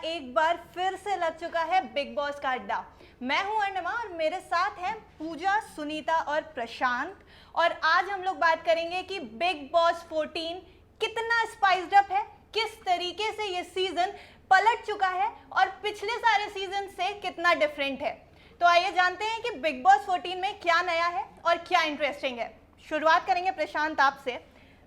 एक बार फिर से लग चुका है बिग बॉस का अड्डा। मैं हूं अर्णमा और मेरे साथ हैं पूजा, सुनीता और प्रशांत। और आज हम लोग बात करेंगे कि बिग बॉस 14 कितना स्पाइस्ड अप है, किस तरीके से ये सीजन पलट चुका है और पिछले सारे सीजन से कितना डिफरेंट है। तो आइए जानते हैं कि बिग बॉस 14 में क्या नया है और क्या इंटरेस्टिंग है। शुरुआत करेंगे प्रशांत आपसे।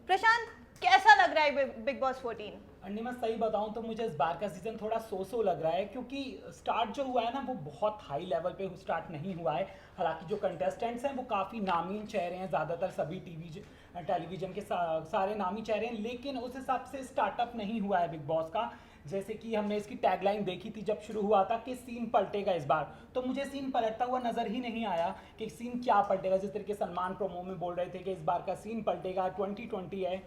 प्रशांत, कैसा लग रहा है बिग बॉस 14? अन्य मैं सही बताऊं तो मुझे इस बार का सीजन थोड़ा सो लग रहा है, क्योंकि स्टार्ट जो हुआ है ना वो बहुत हाई लेवल पे स्टार्ट नहीं हुआ है। हालांकि जो कंटेस्टेंट्स हैं वो काफ़ी नामीन चेहरे हैं, ज़्यादातर सभी टेलीविजन के सारे नामी चेहरे हैं, लेकिन उस हिसाब से स्टार्टअप नहीं हुआ है बिग बॉस का। जैसे कि हमने इसकी टैगलाइन देखी थी जब शुरू हुआ था कि सीन पलटेगा इस बार, तो मुझे सीन पलटता हुआ नज़र ही नहीं आया कि सीन क्या पलटेगा। जिस तरीके सलमान प्रोमो में बोल रहे थे कि इस बार का सीन पलटेगा, 2020 है,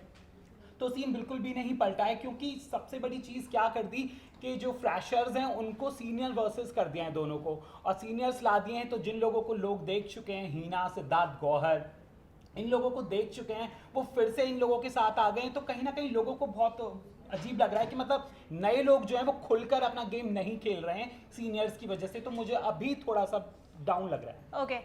तो सीन बिल्कुल भी नहीं पलटा है। क्योंकि सबसे बड़ी चीज़ क्या कर दी कि जो फ्रेशर्स हैं उनको सीनियर वर्सेस कर दिया है दोनों को, और सीनियर्स ला दिए हैं। तो जिन लोगों को लोग देख चुके हैं, हीना, सिद्धार्थ, गौहर, इन लोगों को देख चुके हैं, वो फिर से इन लोगों के साथ आ गए हैं। तो कहीं ना कहीं लोगों को बहुत अजीब लग रहा है कि मतलब नए लोग जो हैं वो खुलकर अपना गेम नहीं खेल रहे हैं सीनियर्स की वजह से। तो मुझे अभी थोड़ा सा डाउन लग रहा है। ओके,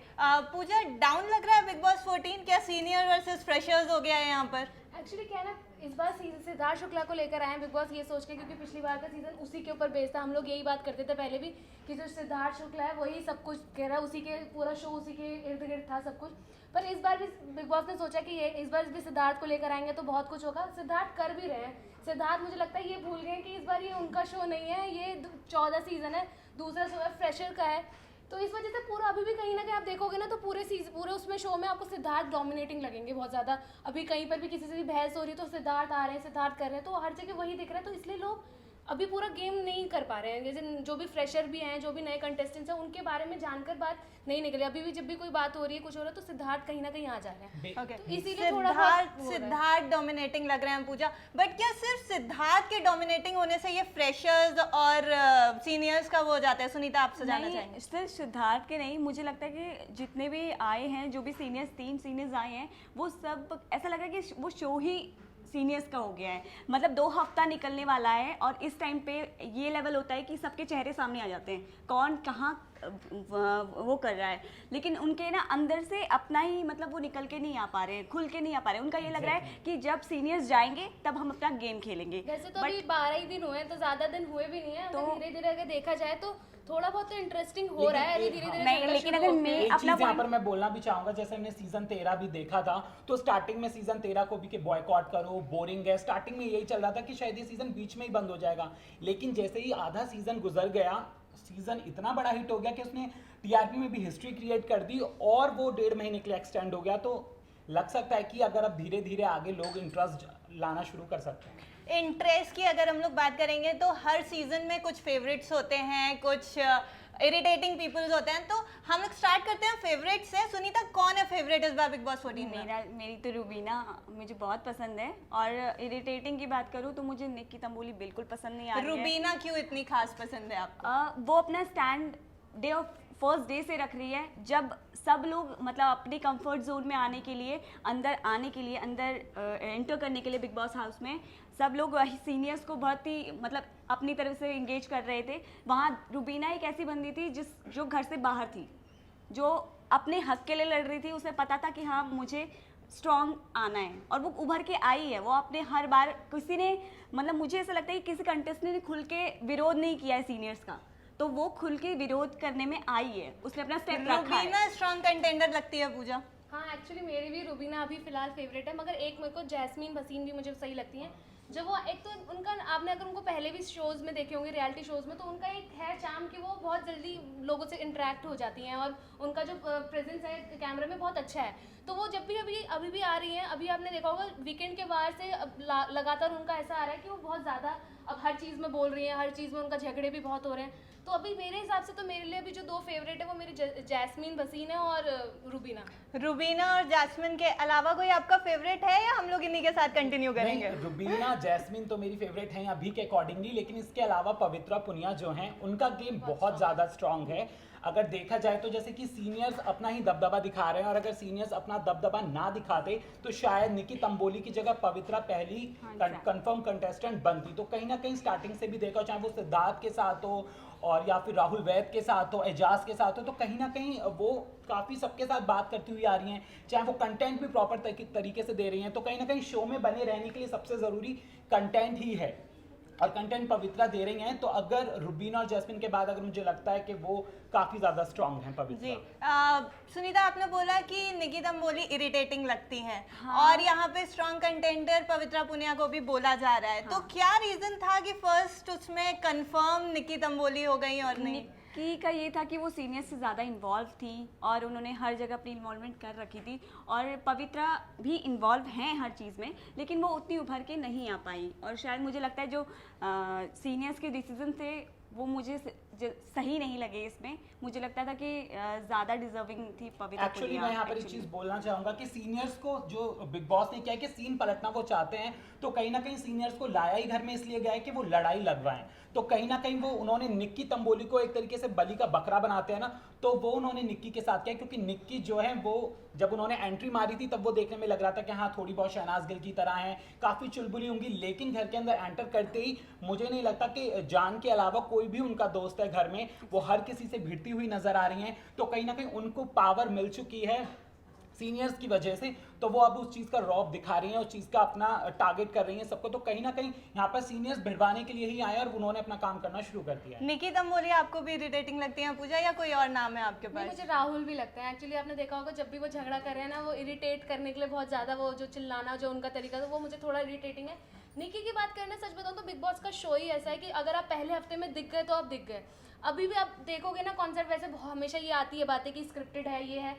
पूजा, डाउन लग रहा है बिग बॉस 14? क्या सीनियर वर्सेस फ्रेशर्स हो गया है यहाँ पर? एक्चुअली क्या है ना, इस बार सिद्धार्थ शुक्ला को लेकर आए हैं बिग बॉस ये सोच के, क्योंकि पिछली बार का सीजन उसी के ऊपर बेस्ड था। हम लोग यही बात करते थे पहले भी कि जो सिद्धार्थ शुक्ला है वही सब कुछ कह रहा है, उसी के पूरा शो उसी के इर्द गिर्द था सब कुछ। पर इस बार भी बिग बॉस ने सोचा कि ये इस बार भी सिद्धार्थ को लेकर आएंगे तो बहुत कुछ होगा। सिद्धार्थ कर भी रहे हैं। सिद्धार्थ मुझे लगता है ये भूल गए कि इस बार ये उनका शो नहीं है, ये 14 सीजन है, दूसरा शो है, फ्रेशर का है। तो इस वजह से पूरा अभी भी कहीं ना कहीं आप देखोगे ना तो पूरे उसमें शो में आपको सिद्धार्थ डोमिनेटिंग लगेंगे बहुत ज़्यादा। अभी कहीं पर भी किसी से भी बहस हो रही है तो सिद्धार्थ आ रहे हैं, सिद्धार्थ कर रहे हैं, तो हर जगह वही दिख रहा है। तो इसलिए लोग अभी पूरा गेम नहीं कर पा रहे हैं। जैसे जो भी फ्रेशर भी हैं, जो भी नए कंटेस्टेंट्स हैं, उनके बारे में जानकर बात नहीं निकली। अभी भी जब भी कोई बात हो रही है, कुछ हो रहा है, तो सिद्धार्थ कहीं ना कहीं आ जा रहे हैं। Okay. तो इसीलिए थोड़ा बहुत सिद्धार्थ डोमिनेटिंग लग रहे हैं पूजा। बट क्या सिर्फ सिद्धार्थ के डोमिनेटिंग होने से ये फ्रेशर्स और सीनियर्स का वो हो जाता है? सुनीता, आपसे जानना चाहेंगे। सिर्फ सिद्धार्थ के नहीं, मुझे लगता है कि जितने भी आए हैं, जो भी सीनियर्स 3 सीनियर्स आए हैं, वो सब ऐसा लगा कि वो शो ही सीनियर्स का हो गया है। मतलब 2 हफ्ता निकलने वाला है और इस टाइम पे ये लेवल होता है कि सबके चेहरे सामने आ जाते हैं, कौन कहाँ वो कर रहा है। लेकिन उनके ना अंदर से अपना ही मतलब वो निकल के नहीं आ पा रहे हैं, खुल के नहीं आ पा रहे हैं। उनका ये लग रहा है कि जब सीनियर्स जाएंगे तब हम अपना गेम खेलेंगे। वैसे तो अभी 12 ही दिन हुए हैं, तो ज्यादा दिन हुए भी नहीं है। तो धीरे धीरे अगर देखा जाए तो थोड़ा बहुत तो इंटरेस्टिंग हो रहा है धीरे धीरे। नहीं, लेकिन अगर मैं अपना यहाँ पर मैं बोलना भी चाहूंगा, जैसे हमने सीजन 13 भी देखा था, तो स्टार्टिंग में सीजन 13 को भी कि बॉयकॉट करो, बोरिंग है, स्टार्टिंग में यही चल रहा था कि शायद ये सीजन बीच में ही बंद हो जाएगा। लेकिन जैसे ही आधा सीजन गुजर गया, सीजन इतना बड़ा हिट हो गया कि उसने टीआरपी में भी हिस्ट्री क्रिएट कर दी और वो 1.5 महीने के लिए एक्सटेंड हो गया। तो लग सकता है कि अगर अब धीरे धीरे आगे लोग इंटरेस्ट लाना शुरू कर सकते हैं। इंटरेस्ट की अगर हम लोग बात करेंगे तो हर सीजन में कुछ फेवरेट्स होते हैं, कुछ इरिटेटिंग पीपल्स होते हैं। तो हम लोग स्टार्ट करते हैं फेवरेट से। सुनीता, कौन है फेवरेट इस बार बिग बॉस 14 में? मेरी तो रुबीना मुझे बहुत पसंद है। और इरिटेटिंग की बात करूँ तो मुझे निक्की तंबोली बिल्कुल पसंद नहीं आ रही है। रुबीना क्यों इतनी खास पसंद है आपको? वो अपना stand day of first day से रख रही है, जब सब लोग मतलब अपने कंफर्ट जोन में आने के लिए, अंदर एंटर करने के लिए बिग बॉस हाउस में सब लोग सीनियर्स को बहुत ही मतलब अपनी तरफ से इंगेज कर रहे थे। वहाँ रुबीना एक ऐसी बंदी थी जो घर से बाहर थी, जो अपने हक के लिए लड़ रही थी। उसे पता था कि हाँ मुझे स्ट्रॉन्ग आना है, और वो उभर के आई है। वो अपने हर बार किसी ने मतलब मुझे ऐसा लगता है कि किसी कंटेस्टेंट ने खुल के विरोध नहीं किया है सीनियर्स का, तो वो खुल के विरोध करने में आई है, उसने अपना स्टेप रखा है। रुबीना स्ट्रॉन्ग कंटेंडर लगती है पूजा? हाँ, एक्चुअली मेरी भी रुबीना अभी फिलहाल फेवरेट है, मगर एक मेरे को जैस्मीन भसीन भी मुझे सही लगती हैं। जब वो एक तो उनका, आपने अगर उनको पहले भी शोज़ में देखे होंगे, रियलिटी शोज़ में, तो उनका एक है चार्म कि वो बहुत जल्दी लोगों से इंटरेक्ट हो जाती हैं और उनका जो प्रेजेंस है कैमरे में बहुत अच्छा है। तो वो जब भी अभी भी आ रही हैं, अभी आपने देखा होगा वीकेंड के बाद से लगातार उनका ऐसा आ रहा है कि वो बहुत ज़्यादा अब हर चीज़ में बोल रही हैं, हर चीज़ में उनका झगड़े भी बहुत हो रहे हैं। तो अभी मेरे हिसाब से तो मेरे लिए अभी जो 2 फेवरेट है वो मेरी जैस्मीन भसीन है और रुबीना। रुबीना और जैस्मिन के अलावा कोई आपका फेवरेट है या हम लोग इन्हीं के साथ कंटिन्यू करेंगे? रुबीना, जैस्मिन तो मेरी फेवरेट हैं अभी के अकॉर्डिंगली, लेकिन इसके अलावा पवित्रा पुनिया जो हैं उनका गेम बहुत ज़्यादा स्ट्रांग है। अगर देखा जाए तो जैसे कि सीनियर्स अपना ही दबदबा दिखा रहे हैं, और अगर सीनियर्स अपना दबदबा ना दिखाते तो शायद निकी तंबोली की जगह पवित्रा पहली कंफर्म कंटेस्टेंट बनती। तो कहीं ना कहीं स्टार्टिंग से भी देखा, चाहे वो सिद्धार्थ के साथ हो और या फिर राहुल वैद के साथ हो, एजाज के साथ हो, तो कहीं ना कहीं वो काफ़ी सबके साथ बात करती हुई आ रही हैं, चाहे वो कंटेंट भी प्रॉपर तरीके से दे रही हैं। तो कहीं ना कहीं शो में बने रहने के लिए सबसे ज़रूरी कंटेंट ही है, और कंटेंट पवित्रा दे रही हैं। तो अगर रुबीना और जैस्मिन के बाद अगर मुझे लगता है कि वो काफ़ी ज़्यादा स्ट्रांग हैं पवित्रा। जी सुनीता, आपने बोला कि निकी तंबोली इरिटेटिंग लगती हैं, और यहाँ पे स्ट्रांग कंटेंडर पवित्रा पुनिया को भी बोला जा रहा है। तो क्या रीजन था कि फर्स्ट उसमें कंफर्म निकी तंबोली हो गई और नहीं? निक्की का ये था कि वो सीनियर से ज़्यादा इन्वॉल्व थी और उन्होंने हर जगह अपनी इन्वॉल्वमेंट कर रखी थी, और पवित्रा भी इन्वॉल्व हैं हर चीज़ में, लेकिन वो उतनी उभर के नहीं आ पाई। और शायद मुझे लगता है जो सीनियर्स के डिसीजन थे वो मुझे सही नहीं लगे। इसमें मुझे लगता था कि ज़्यादा डिजर्विंग थी पवित्रा। एक्चुअली मैं यहाँ पर एक चीज़ बोलना चाहूँगा कि सीनियर्स को जो बिग बॉस ने क्या है कि सीन पलटना वो चाहते हैं, तो कहीं ना कहीं सीनियर्स को लाया ही घर में इसलिए गया है कि वो लड़ाई लगवाएं। तो कहीं ना कहीं वो उन्होंने निक्की तंबोली को एक तरीके से बलि का बकरा बनाते हैं ना, तो वो उन्होंने निक्की के साथ किया, क्योंकि निक्की जो है वो जब उन्होंने एंट्री मारी थी तब वो देखने में लग रहा था कि हाँ थोड़ी बहुत शहनाज गिल की तरह है, काफ़ी चुलबुली होंगी, लेकिन घर के अंदर एंटर करते ही मुझे नहीं लगता कि जान के अलावा कोई भी उनका दोस्त है घर में, वो हर किसी से भिड़ती हुई नजर आ रही हैं। तो कहीं ना कहीं उनको पावर मिल चुकी है सीनियर्स की वजह से, तो वो अब उस चीज़ का रौब दिखा रही हैं, उस चीज़ का अपना टारगेट कर रही हैं सबको। तो कहीं ना कहीं यहाँ पर सीनियर्स भिड़वाने के लिए ही आए और उन्होंने अपना काम करना शुरू कर दिया है। निकी तंबोली आपको भी इरिटेटिंग लगती है पूजा, या कोई और नाम है आपके पास? मुझे राहुल भी लगता है। एक्चुअली आपने देखा होगा जब भी वो झगड़ा कर रहे हैं ना, वो इरिटेट करने के लिए बहुत ज़्यादा, वो जो चिल्लाना जो उनका तरीका था वो मुझे थोड़ा इरिटेटिंग है। निकी की बात करना, सच बताऊँ तो बिग बॉस का शो ही ऐसा है कि अगर आप पहले हफ्ते में दिख गए तो आप दिख गए। अभी भी आप देखोगे ना कॉन्सेप्ट वैसे हमेशा ये आती है बातें कि स्क्रिप्टेड है, ये है,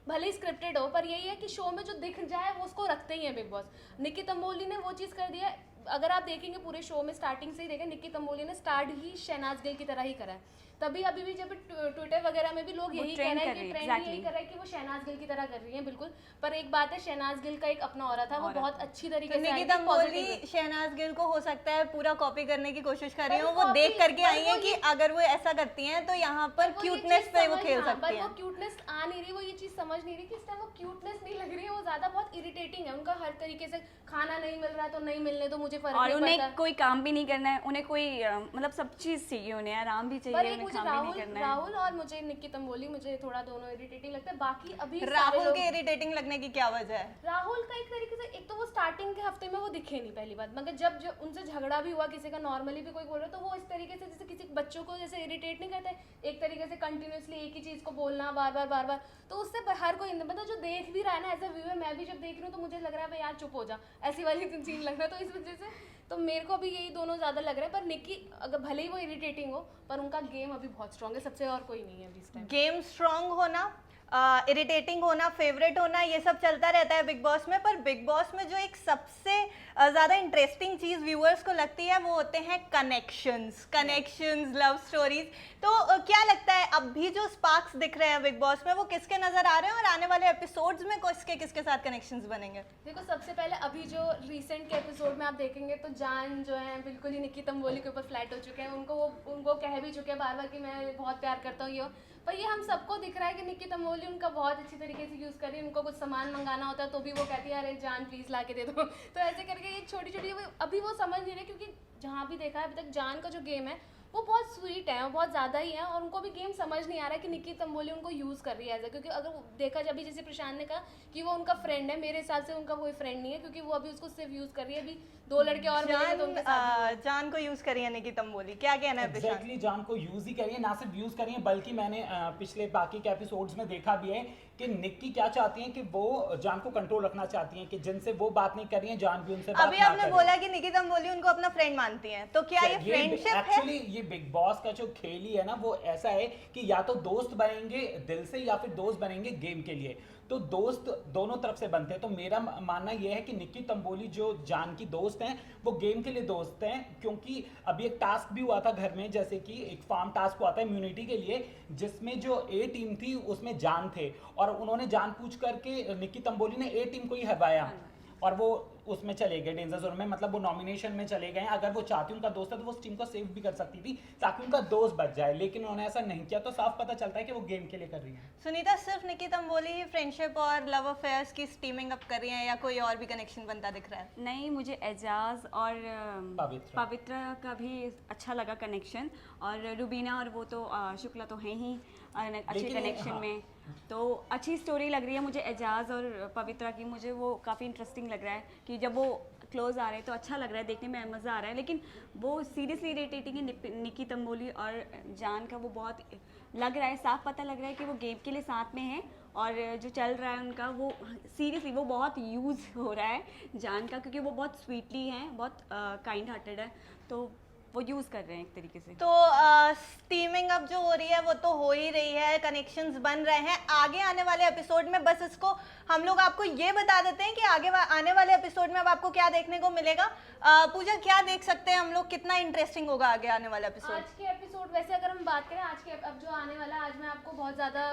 भले ही स्क्रिप्टेड हो, पर यही है कि शो में जो दिख जाए वो उसको रखते ही हैं बिग बॉस। निकी तंबोली ने वो चीज़ कर दी है। अगर आप देखेंगे पूरे शो में स्टार्टिंग से ही देखें, निकी तंबोली ने स्टार्ट ही शहनाज गिल की तरह ही करा है। तभी अभी भी जब ट्विटर वगैरह में भी लोग यही कह रहे हैं कि ट्रेंड यही कर रहा है कि वो शहनाज गिल की तरह कर रही हैं, बिल्कुल। पर एक बात है, शहनाज गिल का एक अपना ऑरा था, वो बहुत अच्छी तरीके से निकी तंबोली शहनाज गिल को हो सकता है पूरा कॉपी करने की कोशिश कर रही हो, वो देख करके आई है कि अगर वो ऐसा करती हैं तो यहाँ पर क्यूटनेस पे वो खेल सकती है। वो क्यूटनेस आ नहीं रही, वो ये चीज समझ नहीं रही कि इस टाइम वो क्यूटनेस नहीं लग रही है, वो ज्यादा बहुत इरिटेटिंग है। उनका हर तरीके से खाना नहीं मिल रहा तो नहीं मिलने दो, मुझे फर्क नहीं पड़ता। उन्हें कोई काम भी नहीं करना है, उन्हें कोई मतलब सब चीज चाहिए, उन्हें आराम भी चाहिए, उन्हें काम भी नहीं करना है। राहुल और मुझे निकी तंबोली, मुझे थोड़ा दोनों इरिटेटिंग लगता है। बाकी अभी राहुल के इरिटेटिंग लगने की क्या वजह है? राहुल का एक तरीके से, एक तो वो स्टार्टिंग के हफ्ते में वो दिखे नहीं पहली बात, मगर जब उनसे झगड़ा भी हुआ, किसी का नॉर्मली भी कोई बोल रहा है, तो वो इस तरीके से जैसे किसी बच्चों को जैसे इरिटेट नहीं करते, एक तरीके से कंटिन्यूसली एक ही चीज़ को बोलना बार बार, तो उससे हर कोई मतलब जो देख भी रहा है ना एज अ व्यूअर, मैं भी जब देख रही हूँ तो मुझे लग रहा है भाई यार चुप हो जा, ऐसी वाली सीन लग रहा है। तो इस वजह से तो मेरे को अभी यही दोनों ज़्यादा लग रहा है। पर निकी अगर भले ही वो इरिटेटिंग हो, पर उनका गेम अभी बहुत स्ट्रॉन्ग है, सबसे और कोई नहीं है अभी इस टाइम। गेम स्ट्रांग होना, इरिटेटिंग होना, फेवरेट होना, ये सब चलता रहता है बिग बॉस में। पर बिग बॉस में जो एक सबसे ज़्यादा इंटरेस्टिंग चीज़ व्यूअर्स को लगती है वो होते हैं कनेक्शंस, लव स्टोरीज। तो क्या लगता है अब भी जो स्पार्क्स दिख रहे हैं बिग बॉस में वो किसके नज़र आ रहे हैं, और आने वाले एपिसोड्स में किसके साथ कनेक्शंस बनेंगे? देखो, सबसे पहले अभी जो रिसेंट के एपिसोड में आप देखेंगे तो जान जो है बिल्कुल ही निकी तंबोली के ऊपर फ्लैट हो चुके हैं। उनको कह भी चुके हैं बार बार कि मैं बहुत प्यार करता हूँ, ये पर ये हम सबको दिख रहा है कि निकी तंबोली उनका बहुत अच्छी तरीके से यूज़ कर रही है। उनको कुछ सामान मंगाना होता है तो भी वो कहती है अरे जान प्लीज़ ला के दे दो। तो ऐसे करके ये छोटी छोटी अभी वो समझ नहीं रहे, क्योंकि जहाँ भी देखा है अभी तक जान का जो गेम है वो बहुत स्वीट है, वो बहुत ज़्यादा ही है, और उनको भी गेम समझ नहीं आ रहा है कि निकी तंबोली उनको यूज़ कर रही है एज क्योंकि अगर देखा जाए अभी जैसे प्रशांत ने कहा कि वो उनका फ्रेंड है, मेरे हिसाब से उनका कोई फ्रेंड नहीं है, क्योंकि वो अभी उसको सिर्फ यूज़ कर रही है। अभी दो लड़के और जान को यूज़ करी है निकी तंबोली, क्या कहना है? एग्जैक्टली, जान को यूज़ ही करिए, ना सिर्फ यूज़ करिए बल्कि मैंने पिछले बाकी के एपिसोड्स में देखा भी है कि निक्की क्या चाहती हैं कि वो जान को कंट्रोल रखना चाहती हैं, कि जिनसे वो बात नहीं कर रही है जान भी उनसे बात अभी आपने बोला कि निकी तंबोली उनको अपना फ्रेंड मानती हैं, तो क्या ये फ्रेंडशिप है? एक्चुअली ये बिग बॉस का जो खेल ही है ना वो ऐसा है कि या तो दोस्त बनेंगे दिल से या फिर दोस्त बनेंगे गेम के लिए। तो दोस्त दोनों तरफ से बनते हैं। तो मेरा मानना यह है कि निक्की तंबोली जो जान की दोस्त हैं वो गेम के लिए दोस्त हैं, क्योंकि अभी एक टास्क भी हुआ था घर में, जैसे कि एक फार्म टास्क हुआ था इम्यूनिटी के लिए, जिसमें जो ए टीम थी उसमें जान थे, और उन्होंने जानबूझ करके निक्की तंबोली ने ए टीम को ही हरवाया। और वो उसमें चले गए डेंजर जोन में, मतलब वो नॉमिनेशन में चले गए। अगर वो चाहती उनका दोस्त है तो वो उस टीम को सेव भी कर सकती थी ताकि उनका दोस्त बच जाए, लेकिन उन्होंने ऐसा नहीं किया। तो साफ पता चलता है कि वो गेम के लिए कर रही है। सुनीता, सिर्फ निकी तंबोली ही फ्रेंडशिप और लव अफेयर्स की टीमिंग अप कर रही है या कोई और भी कनेक्शन बनता दिख रहा है? नहीं, मुझे एजाज और पवित्रा का भी अच्छा लगा कनेक्शन, और रुबीना और वो तो शुक्ला तो हैं ही अच्छे कनेक्शन में, तो अच्छी स्टोरी लग रही है मुझे एजाज और पवित्रा की। मुझे वो काफ़ी इंटरेस्टिंग लग रहा है कि जब वो क्लोज आ रहे हैं तो अच्छा लग रहा है, देखने में मज़ा आ रहा है। लेकिन वो सीरियसली इरिटेटिंग है निकी तंबोली और जान का, वो बहुत लग रहा है, साफ पता लग रहा है कि वो गेम के लिए साथ में है, और जो चल रहा है उनका वो सीरियसली वो बहुत यूज़ हो रहा है जान का, क्योंकि वो बहुत स्वीटली हैं, बहुत काइंड हार्टेड है, तो वो यूज़ कर रहे हैं एक तरीके से। तो स्टीमिंग अप जो हो रही है वो तो हो ही रही है, कनेक्शंस बन रहे हैं। आगे आने वाले एपिसोड में बस इसको हम लोग आपको ये बता देते हैं कि आने वाले एपिसोड में अब आपको क्या देखने को मिलेगा। पूजा, क्या देख सकते हैं हम लोग, कितना इंटरेस्टिंग होगा आगे आने वाला एपिसोड? आज के एपिसोड, वैसे अगर हम बात करें आज के अब जो आने वाला है, आज मैं आपको बहुत ज़्यादा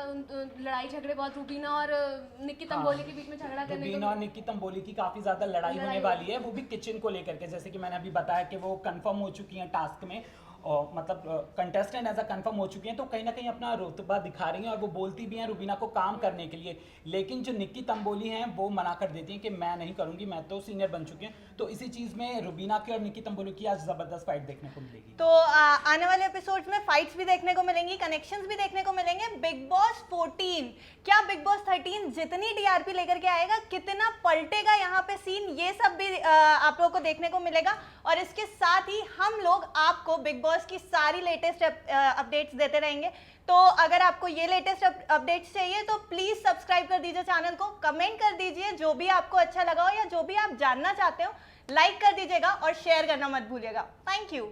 लड़ाई झगड़े, बहुत रूबीना और निकी तंबोली के बीच में झगड़ा करने रुबीना और निकी तंबोली की काफी ज्यादा लड़ाई होने वाली है, वो भी किचन को लेकर के। जैसे कि मैंने अभी बताया कि वो कंफर्म हो चुकी हैं टास्क में, और मतलब कंटेस्टेंट एज अ कंफर्म हो चुकी हैं, तो कहीं ना कहीं अपना रुतबा दिखा रही हैं, और वो बोलती भी हैं रुबीना को काम करने के लिए। लेकिन जो निक्की तंबोली हैं वो मना कर देती हैं कि मैं नहीं करूंगी, मैं तो सीनियर बन चुकी हैं। तो इसी चीज में रुबीना की और निक्की तंबोली की आज जबरदस्त फाइट देखने को मिलेगी। तो आने वाले एपिसोड्स में फाइट्स भी देखने को मिलेंगी, कनेक्शंस भी देखने को मिलेंगे। बिग बॉस 14 क्या बिग बॉस 13 जितनी टीआरपी लेकर के आएगा, कितना पलटेगा यहाँ पे सीन, ये सब भी आप लोगों को देखने को मिलेगा। और इसके साथ ही हम लोग आपको बिग बॉस की सारी लेटेस्ट अपडेट्स देते रहेंगे। तो अगर आपको ये लेटेस्ट अपडेट्स चाहिए तो प्लीज सब्सक्राइब कर दीजिए चैनल को, कमेंट कर दीजिए जो भी आपको अच्छा लगा हो या जो भी आप जानना चाहते हो, लाइक कर दीजिएगा और शेयर करना मत भूलिएगा। Thank you.